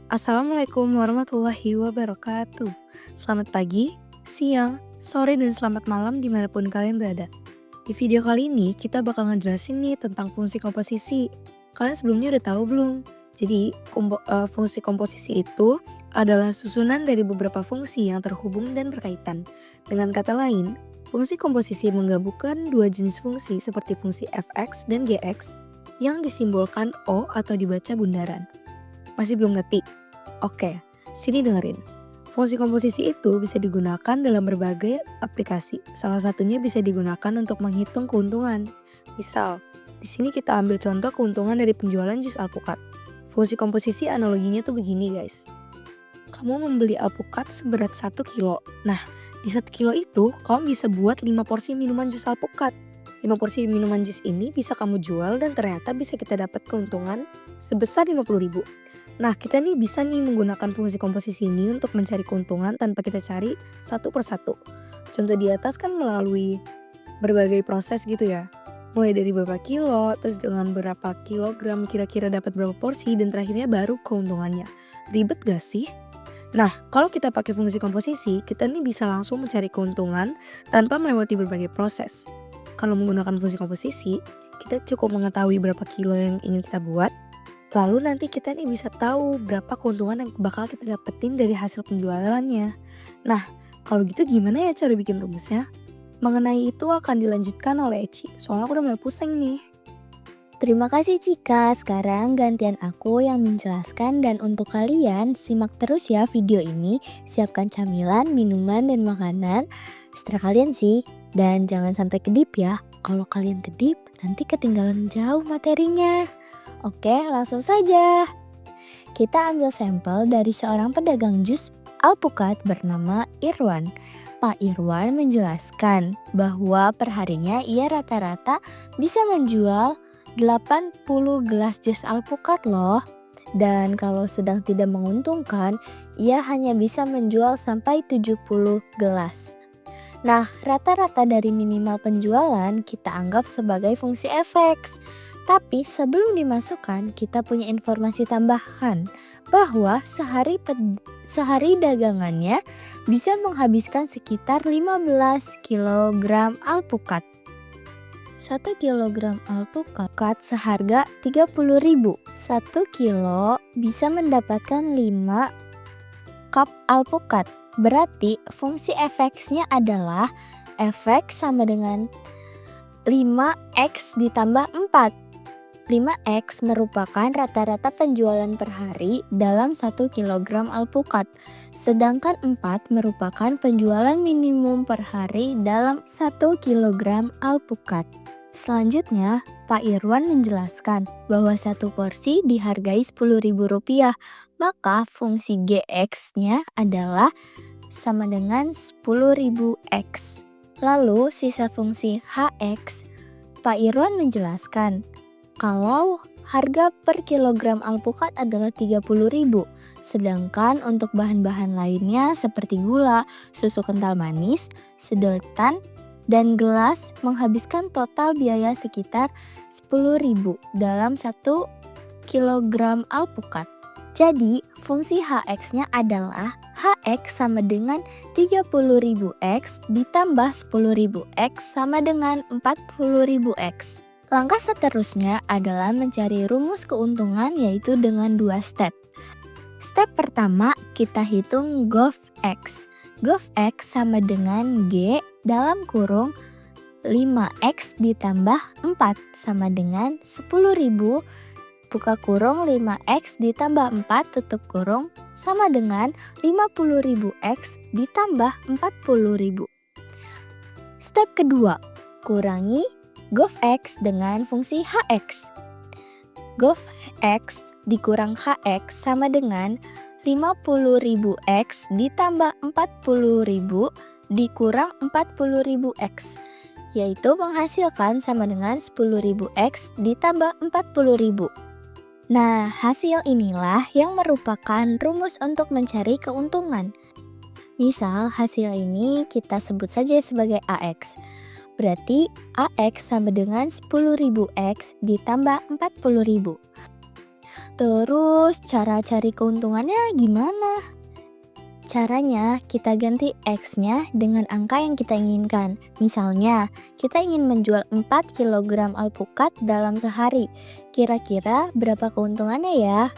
Assalamualaikum warahmatullahi wabarakatuh. Selamat pagi, siang, sore, dan selamat malam dimanapun kalian berada. Di video kali ini kita bakal ngejelasin nih tentang fungsi komposisi. Kalian sebelumnya udah tahu belum? Jadi fungsi komposisi itu adalah susunan dari beberapa fungsi yang terhubung dan berkaitan. Dengan kata lain, fungsi komposisi menggabungkan dua jenis fungsi seperti fungsi fx dan gx yang disimbolkan O atau dibaca bundaran. Masih belum ngerti? Oke, sini dengerin. Fungsi komposisi itu bisa digunakan dalam berbagai aplikasi. Salah satunya bisa digunakan untuk menghitung keuntungan. Misal, di sini kita ambil contoh keuntungan dari penjualan jus alpukat. Fungsi komposisi analoginya tuh begini guys. Kamu membeli alpukat seberat 1 kilo. Nah, di 1 kilo itu kamu bisa buat 5 porsi minuman jus alpukat. 5 porsi minuman jus ini bisa kamu jual dan ternyata bisa kita dapat keuntungan sebesar 50.000. Nah, kita nih bisa nih menggunakan fungsi komposisi ini untuk mencari keuntungan tanpa kita cari satu persatu. Contoh di atas kan melalui berbagai proses gitu ya. Mulai dari berapa kilo, terus dengan berapa kilogram, kira-kira dapat berapa porsi, dan terakhirnya baru keuntungannya. Ribet gak sih? Nah, kalau kita pakai fungsi komposisi, kita nih bisa langsung mencari keuntungan tanpa melewati berbagai proses. Kalau menggunakan fungsi komposisi, kita cukup mengetahui berapa kilo yang ingin kita buat, lalu nanti kita nih bisa tahu berapa keuntungan yang bakal kita dapetin dari hasil penjualannya. Nah, kalau gitu gimana ya cara bikin rumusnya? Mengenai itu akan dilanjutkan oleh Eci, soalnya aku udah mulai pusing nih. Terima kasih Cika, sekarang gantian aku yang menjelaskan dan untuk kalian simak terus ya video ini. Siapkan camilan, minuman, dan makanan setelah kalian sih. Dan jangan sampai kedip ya, kalau kalian kedip nanti ketinggalan jauh materinya. Oke, langsung saja. Kita ambil sampel dari seorang pedagang jus alpukat bernama Irwan. Pak Irwan menjelaskan bahwa perharinya ia rata-rata bisa menjual 80 gelas jus alpukat loh. Dan kalau sedang tidak menguntungkan, ia hanya bisa menjual sampai 70 gelas. Nah, rata-rata dari minimal penjualan kita anggap sebagai fungsi FX. Tapi sebelum dimasukkan, kita punya informasi tambahan bahwa sehari dagangannya bisa menghabiskan sekitar 15 kg alpukat. 1 kg alpukat seharga 30.000. 1 kilo bisa mendapatkan 5 cup alpukat. Berarti fungsi FX-nya adalah FX sama dengan 5X ditambah 4. 5X merupakan rata-rata penjualan per hari dalam 1 kg alpukat. Sedangkan 4 merupakan penjualan minimum per hari dalam 1 kg alpukat. Selanjutnya, Pak Irwan menjelaskan bahwa satu porsi dihargai Rp10.000, maka fungsi GX-nya adalah sama dengan 10.000X. Lalu sisa fungsi HX, Pak Irwan menjelaskan kalau harga per kilogram alpukat adalah 30.000, sedangkan untuk bahan-bahan lainnya seperti gula, susu kental manis, sedotan, dan gelas menghabiskan total biaya sekitar 10.000 dalam 1 kilogram alpukat. Jadi, fungsi HX-nya adalah HX sama dengan 30.000X ditambah 10.000X sama dengan 40.000X. Langkah seterusnya adalah mencari rumus keuntungan yaitu dengan 2 step. Step pertama, kita hitung GOV-X. GOV-X sama dengan G dalam kurung 5X ditambah 4 sama dengan 10.000 buka kurung 5X ditambah 4 tutup kurung sama dengan 50.000X ditambah 40.000. Step kedua, kurangi GOV-X dengan fungsi HX. GOV-X dikurang HX sama dengan 50.000X ditambah 40.000 dikurang 40.000X, yaitu menghasilkan sama dengan 10.000X ditambah 40.000. Nah, hasil inilah yang merupakan rumus untuk mencari keuntungan. Misal, hasil ini kita sebut saja sebagai AX. Berarti AX sama dengan 10.000X ditambah 40.000. Terus cara cari keuntungannya gimana? Caranya kita ganti X-nya dengan angka yang kita inginkan. Misalnya, kita ingin menjual 4 kg alpukat dalam sehari. Kira-kira berapa keuntungannya ya?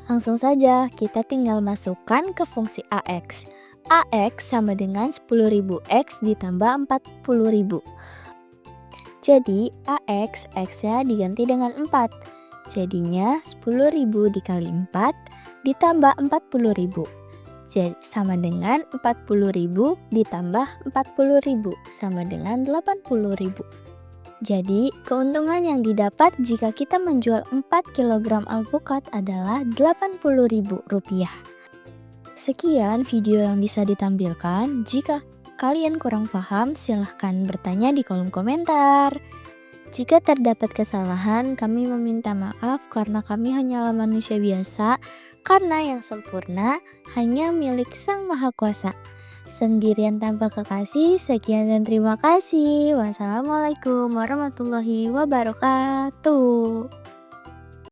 Langsung saja, kita tinggal masukkan ke fungsi AX. AX sama dengan 10.000 X ditambah 40.000. Jadi, AX, X-nya diganti dengan 4. Jadinya 10.000 dikali 4 ditambah 40.000. Jadi sama dengan 40.000 ditambah 40.000 sama dengan 80.000. Jadi keuntungan yang didapat jika kita menjual 4 kg alpukat adalah Rp80.000. Sekian video yang bisa ditampilkan. Jika kalian kurang paham, silahkan bertanya di kolom komentar. Jika terdapat kesalahan, kami meminta maaf karena kami hanyalah manusia biasa, karena yang sempurna hanya milik Sang Maha Kuasa. Sendirian tanpa kekasih, sekian dan terima kasih. Wassalamualaikum warahmatullahi wabarakatuh.